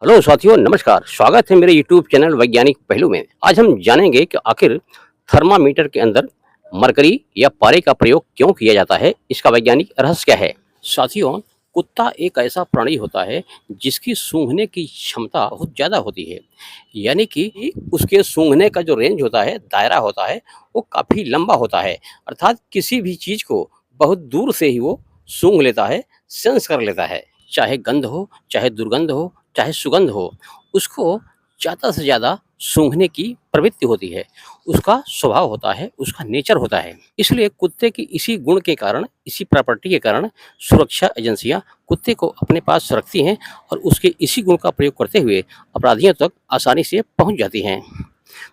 Hello साथियों, नमस्कार। स्वागत है मेरे यूट्यूब चैनल वैज्ञानिक पहलू में। आज हम जानेंगे कि आखिर थर्मामीटर के अंदर मरकरी या पारे का प्रयोग क्यों किया जाता है, इसका वैज्ञानिक रहस्य क्या है। साथियों, कुत्ता एक ऐसा प्राणी होता है जिसकी सूंघने की क्षमता बहुत ज़्यादा होती है। यानी कि उसके सूंघने का जो रेंज होता है, दायरा होता है, वो काफ़ी लंबा होता है। अर्थात किसी भी चीज़ को बहुत दूर से ही वो सूंघ लेता है, सेंस कर लेता है। चाहे गंध हो, चाहे दुर्गंध हो, चाहे सुगंध हो, उसको ज़्यादा से ज़्यादा सूंघने की प्रवृत्ति होती है। उसका स्वभाव होता है, उसका नेचर होता है। इसलिए कुत्ते की इसी गुण के कारण, इसी प्रॉपर्टी के कारण सुरक्षा एजेंसियां कुत्ते को अपने पास रखती हैं और उसके इसी गुण का प्रयोग करते हुए अपराधियों तक आसानी से पहुंच जाती हैं।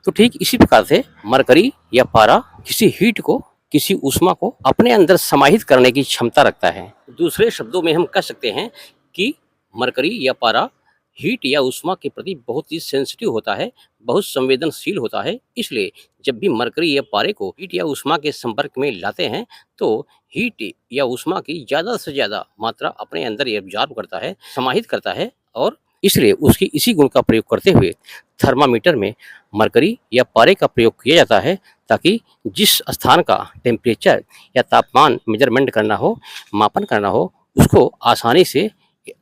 तो ठीक इसी प्रकार से मरकरी या पारा किसी हीट को, किसी ऊष्मा को अपने अंदर समाहित करने की क्षमता रखता है। दूसरे शब्दों में हम कह सकते हैं कि मरकरी या पारा हीट या ऊष्मा के प्रति बहुत ही सेंसिटिव होता है, बहुत संवेदनशील होता है। इसलिए जब भी मरकरी या पारे को हीट या ऊष्मा के संपर्क में लाते हैं तो हीट या ऊष्मा की ज़्यादा से ज़्यादा मात्रा अपने अंदर एब्जॉर्ब करता है, समाहित करता है, और इसलिए उसकी इसी गुण का प्रयोग करते हुए थर्मामीटर में मरकरी या पारे का प्रयोग किया जाता है, ताकि जिस स्थान का टेम्परेचर या तापमान मेजरमेंट करना हो, मापन करना हो, उसको आसानी से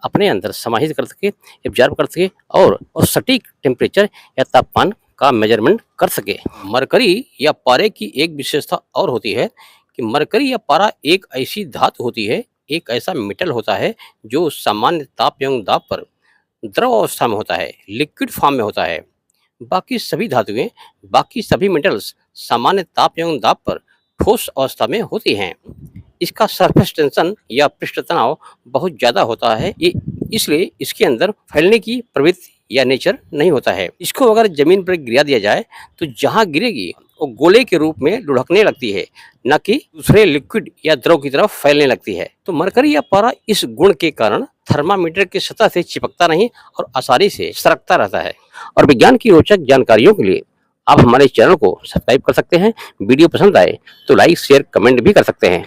अपने अंदर समाहित कर सके, एब्जॉर्ब कर सके और सटीक टेम्परेचर या तापमान का मेजरमेंट कर सके। मरकरी या पारे की एक विशेषता और होती है कि मरकरी या पारा एक ऐसी धातु होती है, एक ऐसा मेटल होता है जो सामान्य ताप एवं दाब पर द्रव अवस्था में होता है, लिक्विड फॉर्म में होता है। बाकी सभी धातुएं, बाकी सभी मेटल्स सामान्य ताप एवं दाब पर ठोस अवस्था में होती हैं। इसका सरफेस टेंशन या पृष्ठ तनाव बहुत ज़्यादा होता है, ये इसलिए इसके अंदर फैलने की प्रवृत्ति या नेचर नहीं होता है। इसको अगर जमीन पर गिरा दिया जाए तो जहाँ गिरेगी वो गोले के रूप में लुढ़कने लगती है, न कि दूसरे लिक्विड या द्रव की तरफ फैलने लगती है। तो मरकरी या पारा इस गुण के कारण थर्मामीटर की सतह से चिपकता नहीं और आसानी से सरकता रहता है। और विज्ञान की रोचक जानकारियों के लिए आप हमारे चैनल को सब्सक्राइब कर सकते हैं। वीडियो पसंद आए तो लाइक, शेयर, कमेंट भी कर सकते हैं।